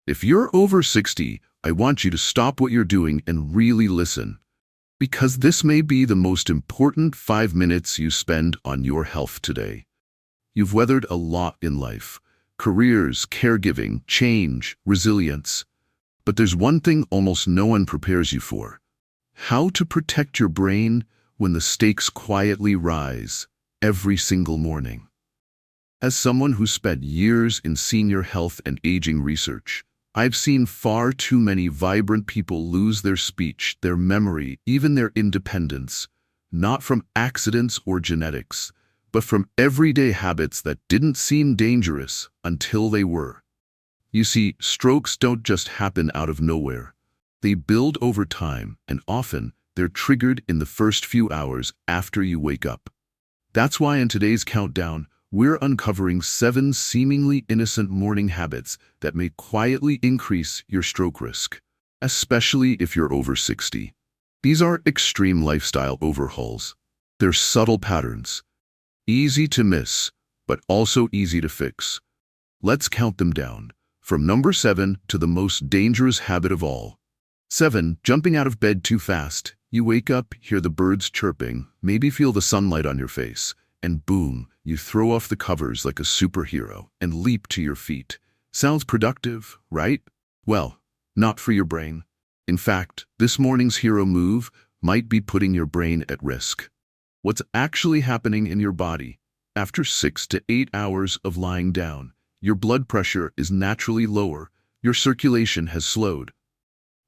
If you're over 60, I want you to stop what you're doing and really listen, because this may be the most important 5 minutes you spend on your health today. You've weathered a lot in life: careers, caregiving, change, resilience. But there's one thing almost no one prepares you for: how to protect your brain when the stakes quietly rise every single morning. As someone who spent years in senior health and aging research, I've seen far too many vibrant people lose their speech, their memory, even their independence, not from accidents or genetics, but from everyday habits that didn't seem dangerous until they were. You see, strokes don't just happen out of nowhere. They build over time, and often they're triggered in the first few hours after you wake up. That's why in today's countdown, we're uncovering 7 seemingly innocent morning habits that may quietly increase your stroke risk, especially if you're over 60. These aren't extreme lifestyle overhauls. They're subtle patterns, easy to miss, but also easy to fix. Let's count them down, from number 7 to the most dangerous habit of all. 7. Jumping out of bed too fast. You wake up, hear the birds chirping, maybe feel the sunlight on your face, and boom, you throw off the covers like a superhero and leap to your feet. Sounds productive, right? Well, not for your brain. In fact, this morning's hero move might be putting your brain at risk. What's actually happening in your body? After 6 to 8 hours of lying down, your blood pressure is naturally lower, your circulation has slowed,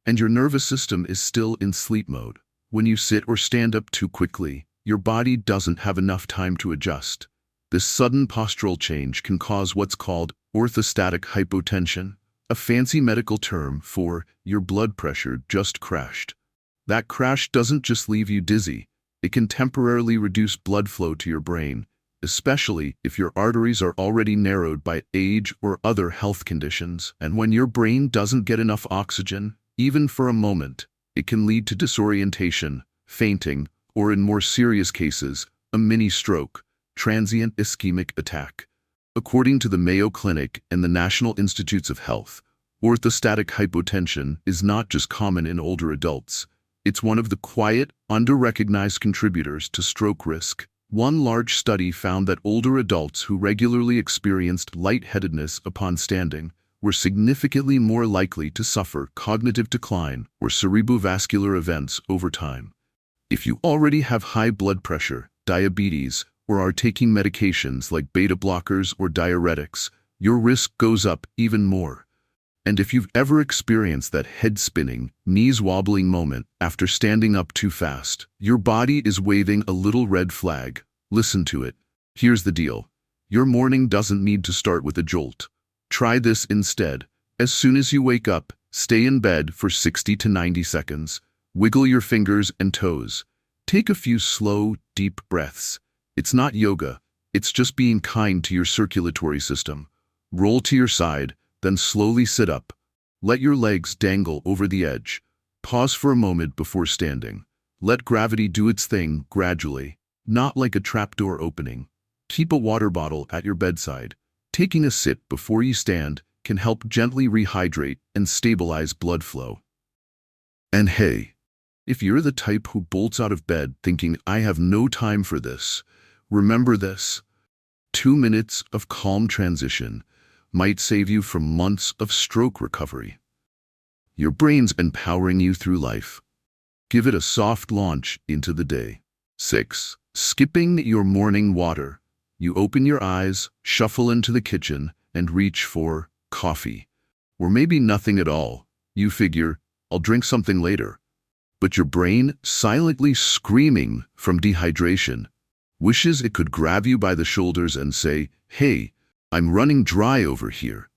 and your nervous system is still in sleep mode. When you sit or stand up too quickly, your body doesn't have enough time to adjust. This sudden postural change can cause what's called orthostatic hypotension, a fancy medical term for your blood pressure just crashed. That crash doesn't just leave you dizzy, it can temporarily reduce blood flow to your brain, especially if your arteries are already narrowed by age or other health conditions. And when your brain doesn't get enough oxygen, even for a moment, it can lead to disorientation, fainting, or in more serious cases, a mini stroke, transient ischemic attack. According to the Mayo Clinic and the National Institutes of Health, orthostatic hypotension is not just common in older adults. It's one of the quiet, under-recognized contributors to stroke risk. One large study found that older adults who regularly experienced lightheadedness upon standing were significantly more likely to suffer cognitive decline or cerebrovascular events over time. If you already have high blood pressure, diabetes, or are taking medications like beta blockers or diuretics, your risk goes up even more. And if you've ever experienced that head-spinning, knees-wobbling moment after standing up too fast, your body is waving a little red flag. Listen to it. Here's the deal. Your morning doesn't need to start with a jolt. Try this instead. As soon as you wake up, stay in bed for 60 to 90 seconds. Wiggle your fingers and toes. Take a few slow, deep breaths. It's not yoga. It's just being kind to your circulatory system. Roll to your side, then slowly sit up. Let your legs dangle over the edge. Pause for a moment before standing. Let gravity do its thing gradually, not like a trapdoor opening. Keep a water bottle at your bedside. Taking a sip before you stand can help gently rehydrate and stabilize blood flow. And hey, if you're the type who bolts out of bed thinking, "I have no time for this," remember this: 2 minutes of calm transition might save you from months of stroke recovery. Your brain's been powering you through life. Give it a soft launch into the day. 6. Skipping your morning water. You open your eyes, shuffle into the kitchen, and reach for coffee. Or maybe nothing at all. You figure, "I'll drink something later." But your brain, silently screaming from dehydration, wishes it could grab you by the shoulders and say, "Hey, I'm running dry over here."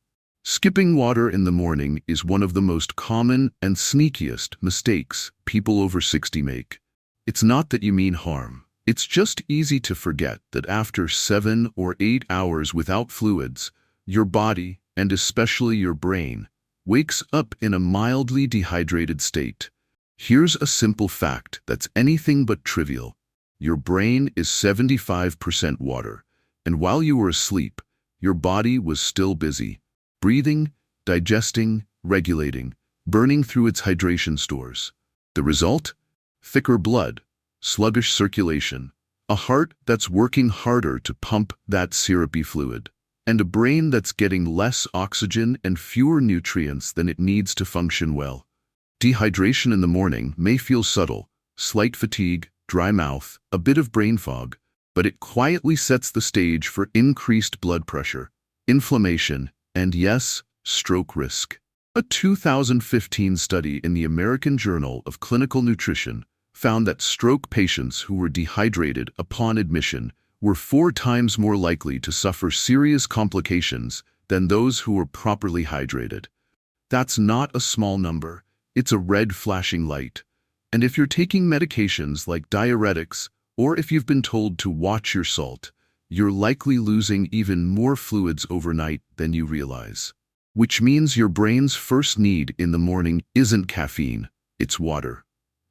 Skipping water in the morning is one of the most common and sneakiest mistakes people over 60 make. It's not that you mean harm. It's just easy to forget that after 7 or 8 hours without fluids, your body, and especially your brain, wakes up in a mildly dehydrated state. Here's a simple fact that's anything but trivial. Your brain is 75% water, and while you were asleep, your body was still busy, breathing, digesting, regulating, burning through its hydration stores. The result? Thicker blood, sluggish circulation, a heart that's working harder to pump that syrupy fluid, and a brain that's getting less oxygen and fewer nutrients than it needs to function well. Dehydration in the morning may feel subtle, slight fatigue, dry mouth, a bit of brain fog, but it quietly sets the stage for increased blood pressure, inflammation, and yes, stroke risk. A 2015 study in the American Journal of Clinical Nutrition found that stroke patients who were dehydrated upon admission were 4 times more likely to suffer serious complications than those who were properly hydrated. That's not a small number. It's a red flashing light. And if you're taking medications like diuretics, or if you've been told to watch your salt, you're likely losing even more fluids overnight than you realize. Which means your brain's first need in the morning isn't caffeine, it's water.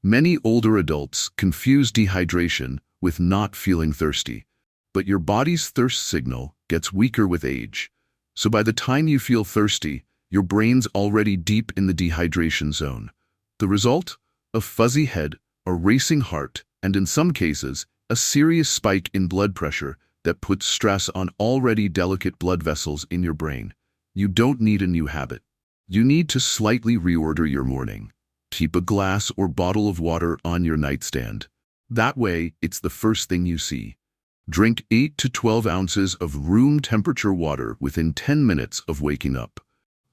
Many older adults confuse dehydration with not feeling thirsty, but your body's thirst signal gets weaker with age. So by the time you feel thirsty, your brain's already deep in the dehydration zone. The result? A fuzzy head, a racing heart, and in some cases, a serious spike in blood pressure that puts stress on already delicate blood vessels in your brain. You don't need a new habit. You need to slightly reorder your morning. Keep a glass or bottle of water on your nightstand. That way, it's the first thing you see. Drink 8 to 12 ounces of room temperature water within 10 minutes of waking up.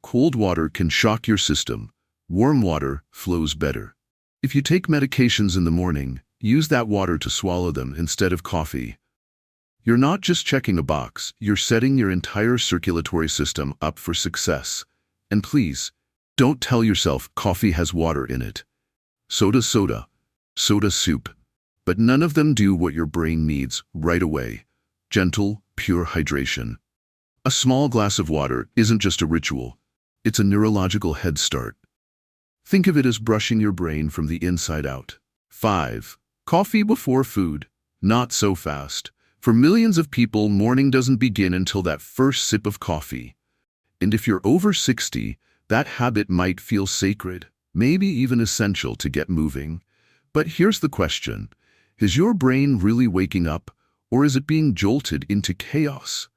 Cold water can shock your system. Warm water flows better. If you take medications in the morning, use that water to swallow them instead of coffee. You're not just checking a box, you're setting your entire circulatory system up for success. And please, don't tell yourself coffee has water in it. Soda soup. But none of them do what your brain needs right away. Gentle, pure hydration. A small glass of water isn't just a ritual. It's a neurological head start. Think of it as brushing your brain from the inside out. 5. Coffee before food. Not so fast. For millions of people, morning doesn't begin until that first sip of coffee. And if you're over 60, that habit might feel sacred, maybe even essential to get moving. But here's the question. Is your brain really waking up, or is it being jolted into chaos?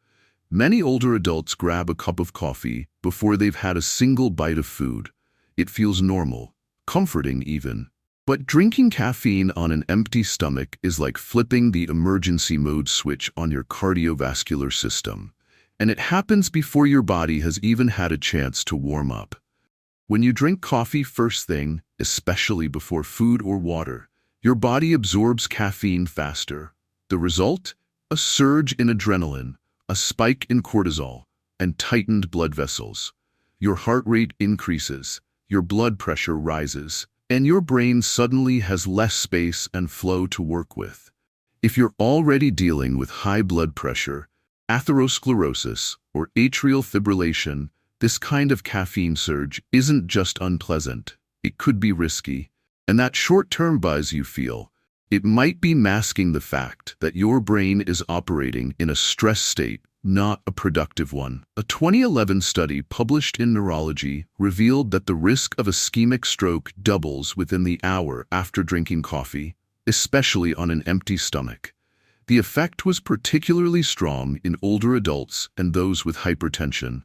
Many older adults grab a cup of coffee before they've had a single bite of food. It feels normal, comforting even. But drinking caffeine on an empty stomach is like flipping the emergency mode switch on your cardiovascular system. And it happens before your body has even had a chance to warm up. When you drink coffee first thing, especially before food or water, your body absorbs caffeine faster. The result? A surge in adrenaline, a spike in cortisol, and tightened blood vessels. Your heart rate increases, your blood pressure rises, and your brain suddenly has less space and flow to work with. If you're already dealing with high blood pressure, atherosclerosis, or atrial fibrillation, this kind of caffeine surge isn't just unpleasant, it could be risky. And that short-term buzz you feel, it might be masking the fact that your brain is operating in a stress state, not a productive one. A 2011 study published in Neurology revealed that the risk of ischemic stroke doubles within the hour after drinking coffee, especially on an empty stomach. The effect was particularly strong in older adults and those with hypertension.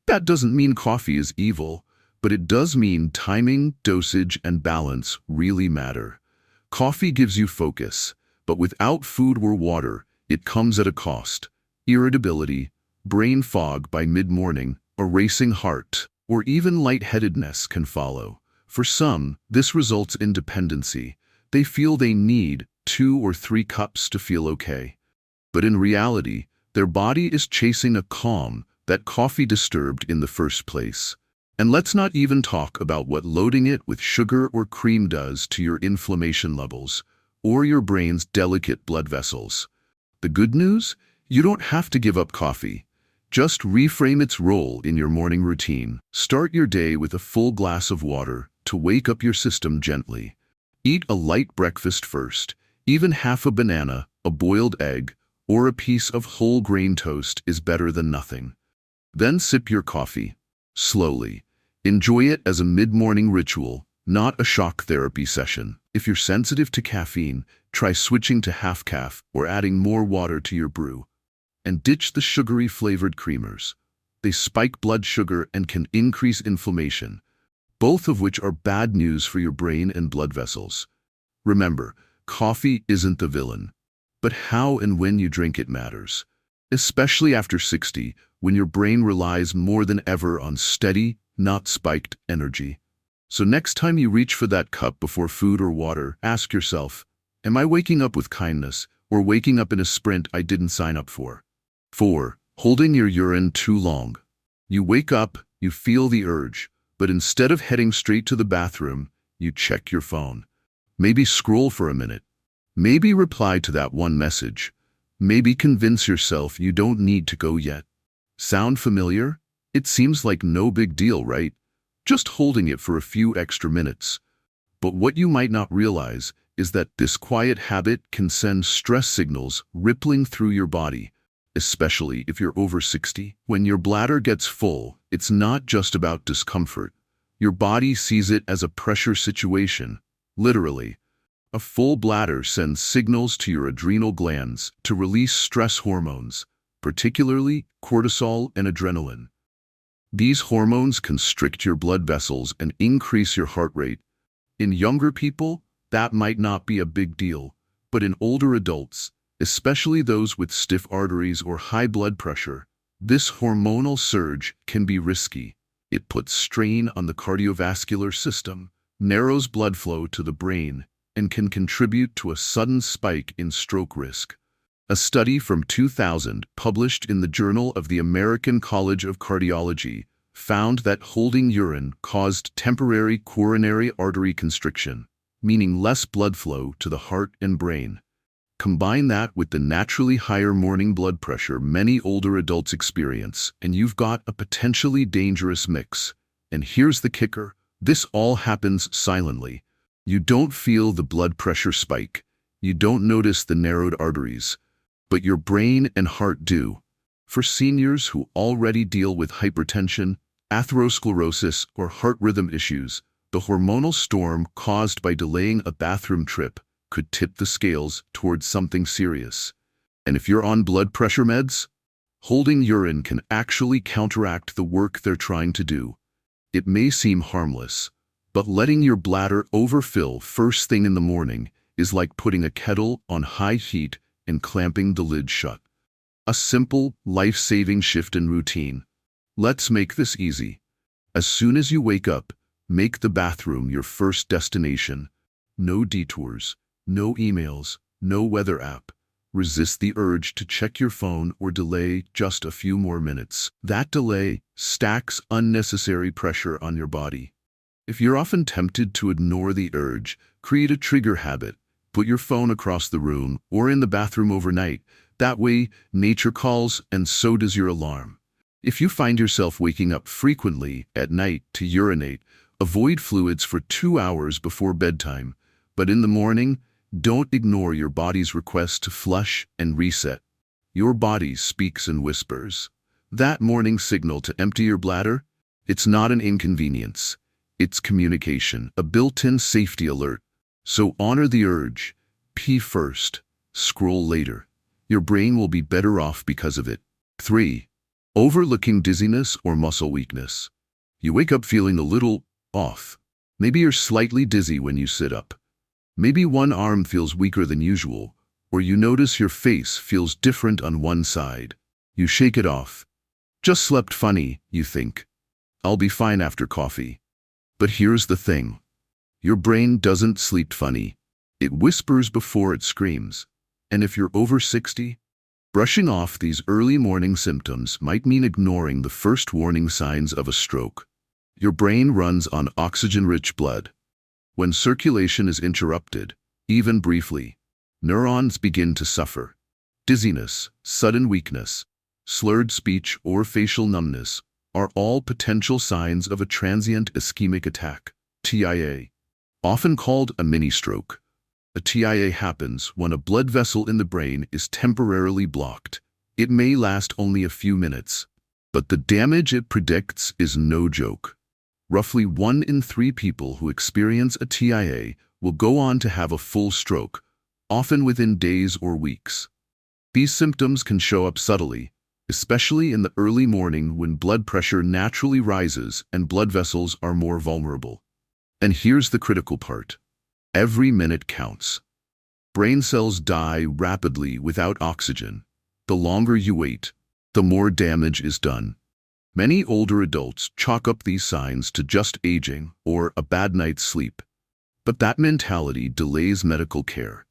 That doesn't mean coffee is evil, but it does mean timing, dosage, and balance really matter. Coffee gives you focus, but without food or water, it comes at a cost. Irritability, brain fog by mid-morning, a racing heart, or even lightheadedness can follow. For some, this results in dependency. They feel they need 2 or 3 cups to feel okay. But in reality, their body is chasing a calm that coffee disturbed in the first place. And let's not even talk about what loading it with sugar or cream does to your inflammation levels or your brain's delicate blood vessels. The good news? You don't have to give up coffee. Just reframe its role in your morning routine. Start your day with a full glass of water to wake up your system gently. Eat a light breakfast first. Even half a banana, a boiled egg, or a piece of whole grain toast is better than nothing. Then sip your coffee. slowly. Enjoy it as a mid-morning ritual, not a shock therapy session. If you're sensitive to caffeine, try switching to half-caff or adding more water to your brew. And ditch the sugary flavored creamers. They spike blood sugar and can increase inflammation, both of which are bad news for your brain and blood vessels. Remember, coffee isn't the villain, but how and when you drink it matters, especially after 60, when your brain relies more than ever on steady, not spiked energy. So next time you reach for that cup before food or water, ask yourself, am I waking up with kindness or waking up in a sprint I didn't sign up for? 4. Holding your urine too long. You wake up, you feel the urge, but instead of heading straight to the bathroom, you check your phone. Maybe scroll for a minute. Maybe reply to that one message. Maybe convince yourself you don't need to go yet. Sound familiar? It seems like no big deal, right? Just holding it for a few extra minutes. But what you might not realize is that this quiet habit can send stress signals rippling through your body, especially if you're over 60. When your bladder gets full, it's not just about discomfort. Your body sees it as a pressure situation, literally. A full bladder sends signals to your adrenal glands to release stress hormones, particularly cortisol and adrenaline. These hormones constrict your blood vessels and increase your heart rate. In younger people, that might not be a big deal, but in older adults, especially those with stiff arteries or high blood pressure, this hormonal surge can be risky. It puts strain on the cardiovascular system, narrows blood flow to the brain, and can contribute to a sudden spike in stroke risk. A study from 2000, published in the Journal of the American College of Cardiology, found that holding urine caused temporary coronary artery constriction, meaning less blood flow to the heart and brain. Combine that with the naturally higher morning blood pressure many older adults experience, and you've got a potentially dangerous mix. And here's the kicker: this all happens silently. You don't feel the blood pressure spike. You don't notice the narrowed arteries. But your brain and heart do. For seniors who already deal with hypertension, atherosclerosis, or heart rhythm issues, the hormonal storm caused by delaying a bathroom trip could tip the scales towards something serious. And if you're on blood pressure meds, holding urine can actually counteract the work they're trying to do. It may seem harmless, but letting your bladder overfill first thing in the morning is like putting a kettle on high heat and clamping the lid shut. A simple, life-saving shift in routine. Let's make this easy. As soon as you wake up, make the bathroom your first destination. No detours, no emails, no weather app. Resist the urge to check your phone or delay just a few more minutes. That delay stacks unnecessary pressure on your body. If you're often tempted to ignore the urge, create a trigger habit. Put your phone across the room or in the bathroom overnight. That way, nature calls and so does your alarm. If you find yourself waking up frequently at night to urinate, avoid fluids for 2 hours before bedtime. But in the morning, don't ignore your body's request to flush and reset. Your body speaks in whispers. That morning signal to empty your bladder, it's not an inconvenience. It's communication, a built-in safety alert. So honor the urge. Pee first, scroll later. Your brain will be better off because of it. 3. Overlooking dizziness or muscle weakness. You wake up feeling a little off. Maybe you're slightly dizzy when you sit up. Maybe one arm feels weaker than usual, or you notice your face feels different on one side. You shake it off. Just slept funny, you think. I'll be fine after coffee. But here's the thing. Your brain doesn't sleep funny. It whispers before it screams. And if you're over 60, brushing off these early morning symptoms might mean ignoring the first warning signs of a stroke. Your brain runs on oxygen-rich blood. When circulation is interrupted, even briefly, neurons begin to suffer. Dizziness, sudden weakness, slurred speech, or facial numbness are all potential signs of a transient ischemic attack, TIA. Often called a mini-stroke. A TIA happens when a blood vessel in the brain is temporarily blocked. It may last only a few minutes, But the damage it predicts is no joke. Roughly 1 in 3 people who experience a TIA will go on to have a full stroke, often within days or weeks. These symptoms can show up subtly, especially in the early morning when blood pressure naturally rises and blood vessels are more vulnerable. And here's the critical part. Every minute counts. Brain cells die rapidly without oxygen. The longer you wait, the more damage is done. Many older adults chalk up these signs to just aging or a bad night's sleep. But that mentality delays medical care.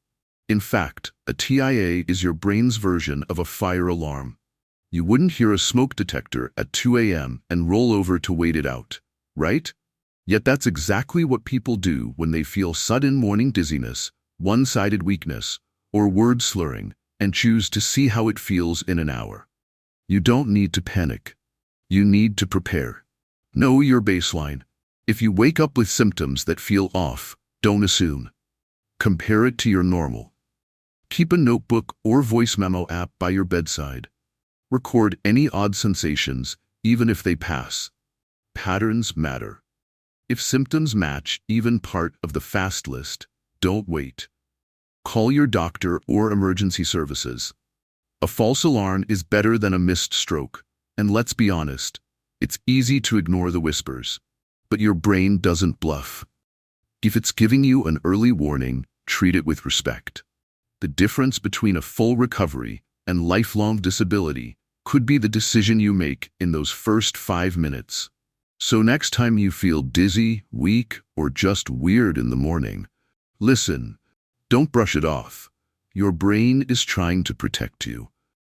In fact, a TIA is your brain's version of a fire alarm. You wouldn't hear a smoke detector at 2 a.m. and roll over to wait it out, right? Yet that's exactly what people do when they feel sudden morning dizziness, one-sided weakness, or word slurring, and choose to see how it feels in an hour. You don't need to panic. You need to prepare. Know your baseline. If you wake up with symptoms that feel off, don't assume. Compare it to your normal. Keep a notebook or voice memo app by your bedside. Record any odd sensations, even if they pass. Patterns matter. If symptoms match even part of the fast list, don't wait. Call your doctor or emergency services. A false alarm is better than a missed stroke, and let's be honest, it's easy to ignore the whispers. But your brain doesn't bluff. If it's giving you an early warning, treat it with respect. The difference between a full recovery and lifelong disability could be the decision you make in those first 5 minutes. So next time you feel dizzy, weak, or just weird in the morning, listen. Don't brush it off. Your brain is trying to protect you.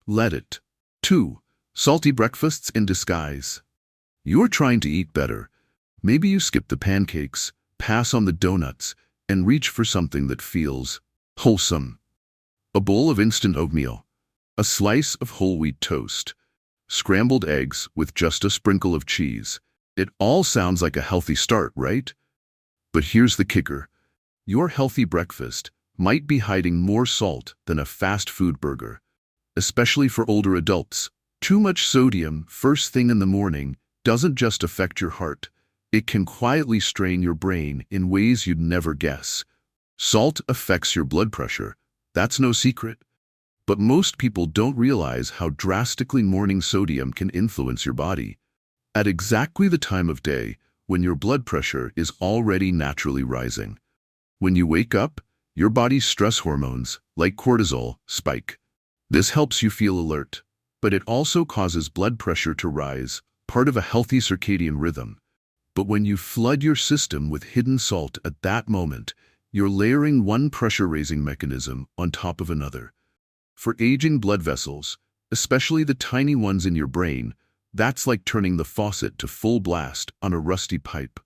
Let it. 2. Salty breakfasts in disguise. You're trying to eat better. Maybe you skip the pancakes, pass on the donuts, and reach for something that feels wholesome. A bowl of instant oatmeal, a slice of whole wheat toast, scrambled eggs with just a sprinkle of cheese. It all sounds like a healthy start, right? But here's the kicker. Your healthy breakfast might be hiding more salt than a fast food burger, especially for older adults. Too much sodium first thing in the morning doesn't just affect your heart. It can quietly strain your brain in ways you'd never guess. Salt affects your blood pressure. That's no secret. But most people don't realize how drastically morning sodium can influence your body. At exactly the time of day when your blood pressure is already naturally rising. When you wake up, your body's stress hormones, like cortisol, spike. This helps you feel alert, but it also causes blood pressure to rise, part of a healthy circadian rhythm. But when you flood your system with hidden salt at that moment, you're layering one pressure-raising mechanism on top of another. For aging blood vessels, especially the tiny ones in your brain, that's like turning the faucet to full blast on a rusty pipe.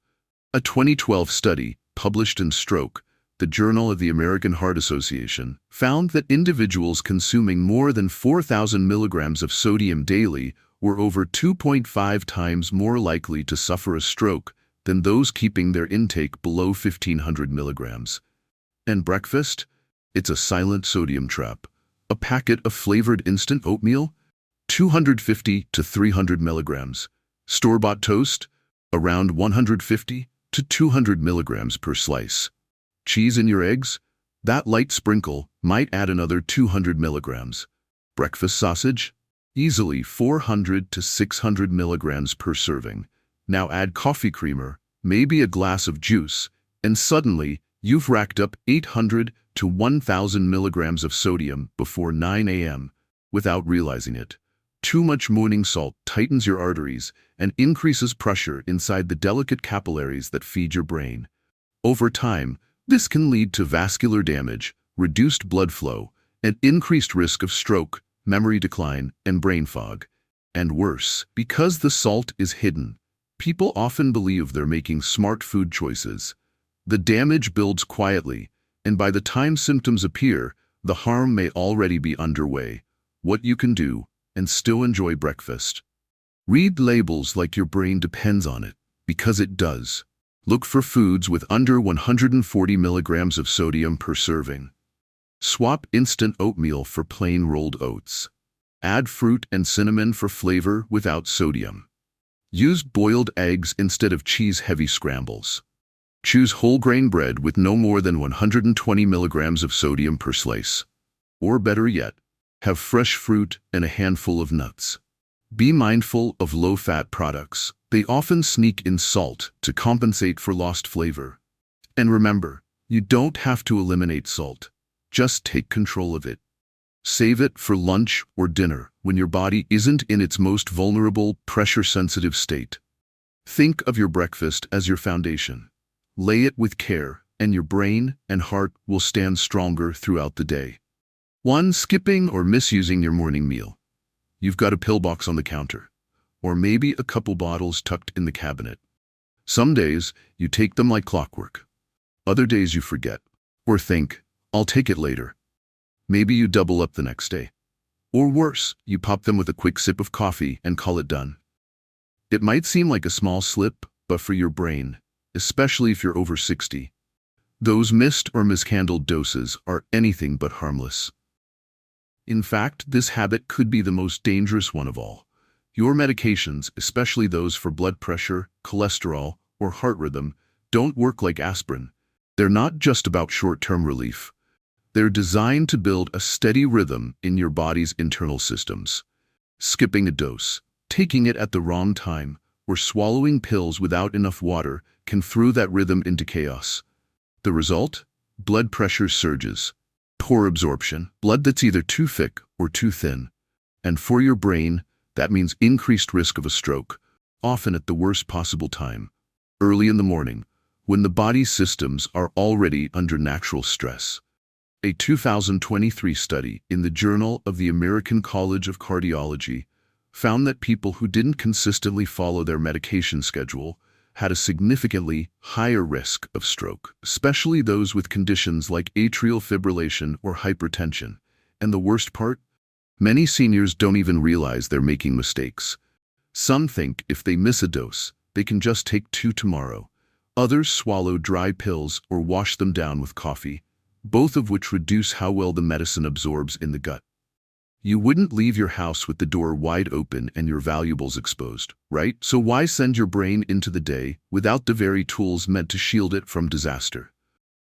A 2012 study, published in Stroke, the Journal of the American Heart Association, found that individuals consuming more than 4,000 milligrams of sodium daily were over 2.5 times more likely to suffer a stroke than those keeping their intake below 1,500 milligrams. And breakfast? It's a silent sodium trap. A packet of flavored instant oatmeal? 250 to 300 milligrams. Store-bought toast? Around 150 to 200 milligrams per slice. Cheese in your eggs? That light sprinkle might add another 200 milligrams. Breakfast sausage? Easily 400 to 600 milligrams per serving. Now add coffee creamer, maybe a glass of juice, and suddenly you've racked up 800 to 1,000 milligrams of sodium before 9 a.m. without realizing it. Too much morning salt tightens your arteries and increases pressure inside the delicate capillaries that feed your brain. Over time, this can lead to vascular damage, reduced blood flow, and increased risk of stroke, memory decline, and brain fog. And worse, because the salt is hidden, people often believe they're making smart food choices. The damage builds quietly, and by the time symptoms appear, the harm may already be underway. What you can do, and still enjoy breakfast. Read labels like your brain depends on it, because it does. Look for foods with under 140 milligrams of sodium per serving. Swap instant oatmeal for plain rolled oats. Add fruit and cinnamon for flavor without sodium. Use boiled eggs instead of cheese-heavy scrambles. Choose whole grain bread with no more than 120 milligrams of sodium per slice. Or better yet, have fresh fruit and a handful of nuts. Be mindful of low-fat products. They often sneak in salt to compensate for lost flavor. And remember, you don't have to eliminate salt. Just take control of it. Save it for lunch or dinner when your body isn't in its most vulnerable, pressure-sensitive state. Think of your breakfast as your foundation. Lay it with care, and your brain and heart will stand stronger throughout the day. 1. Skipping or misusing your morning meal. You've got a pill box on the counter, or maybe a couple bottles tucked in the cabinet. Some days, you take them like clockwork. Other days you forget, or think, I'll take it later. Maybe you double up the next day. Or worse, you pop them with a quick sip of coffee and call it done. It might seem like a small slip, but for your brain, especially if you're over 60, those missed or mishandled doses are anything but harmless. In fact, this habit could be the most dangerous one of all. Your medications, especially those for blood pressure, cholesterol, or heart rhythm, don't work like aspirin. They're not just about short-term relief. They're designed to build a steady rhythm in your body's internal systems. Skipping a dose, taking it at the wrong time, or swallowing pills without enough water can throw that rhythm into chaos. The result? Blood pressure surges. Poor absorption, blood that's either too thick or too thin. And for your brain, that means increased risk of a stroke, often at the worst possible time, early in the morning, when the body's systems are already under natural stress. A 2023 study in the Journal of the American College of Cardiology found that people who didn't consistently follow their medication schedule had a significantly higher risk of stroke, especially those with conditions like atrial fibrillation or hypertension. And the worst part? Many seniors don't even realize they're making mistakes. Some think if they miss a dose, they can just take 2 tomorrow. Others swallow dry pills or wash them down with coffee, both of which reduce how well the medicine absorbs in the gut. You wouldn't leave your house with the door wide open and your valuables exposed, right? So why send your brain into the day without the very tools meant to shield it from disaster?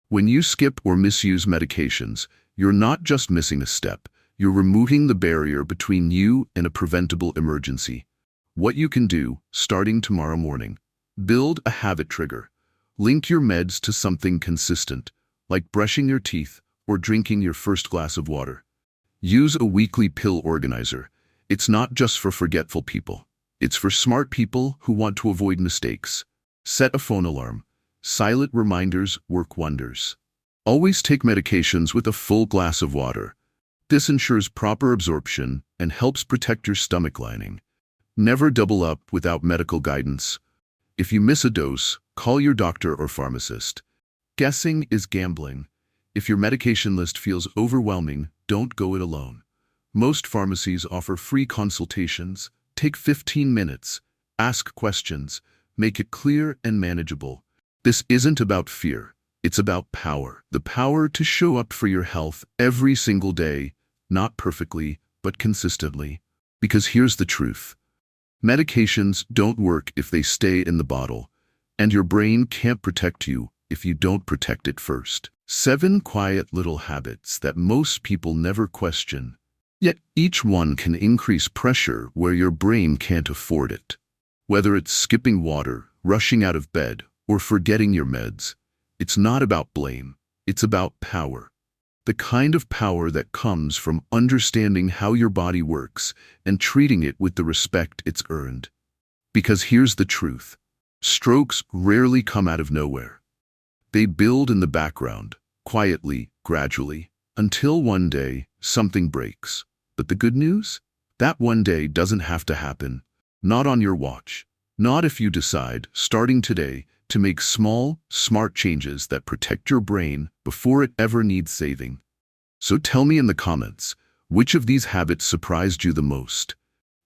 When you skip or misuse medications, you're not just missing a step, you're removing the barrier between you and a preventable emergency. What you can do, starting tomorrow morning: build a habit trigger. Link your meds to something consistent, like brushing your teeth or drinking your first glass of water. Use a weekly pill organizer. It's not just for forgetful people. It's for smart people who want to avoid mistakes. Set a phone alarm. Silent reminders work wonders. Always take medications with a full glass of water. This ensures proper absorption and helps protect your stomach lining. Never double up without medical guidance. If you miss a dose, call your doctor or pharmacist. Guessing is gambling. If your medication list feels overwhelming, don't go it alone. Most pharmacies offer free consultations. Take 15 minutes. Ask questions. Make it clear and manageable. This isn't about fear. It's about power. The power to show up for your health every single day, not perfectly, but consistently. Because here's the truth. Medications don't work if they stay in the bottle, and your brain can't protect you if you don't protect it first. 7 quiet little habits that most people never question, yet each one can increase pressure where your brain can't afford it. Whether it's skipping water, rushing out of bed, or forgetting your meds, it's not about blame, it's about power. The kind of power that comes from understanding how your body works and treating it with the respect it's earned. Because here's the truth. Strokes rarely come out of nowhere. They build in the background, quietly, gradually, until one day something breaks. But the good news? That one day doesn't have to happen. Not on your watch. Not if you decide, starting today, to make small, smart changes that protect your brain before it ever needs saving. So tell me in the comments, which of these habits surprised you the most?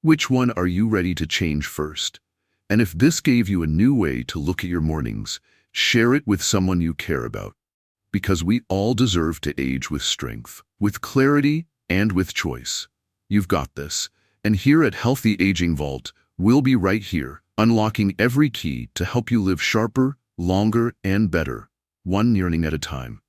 Which one are you ready to change first? And if this gave you a new way to look at your mornings, share it with someone you care about. Because we all deserve to age with strength, with clarity, and with choice. You've got this. And here at Healthy Aging Vault, we'll be right here, unlocking every key to help you live sharper, longer, and better, one yearning at a time.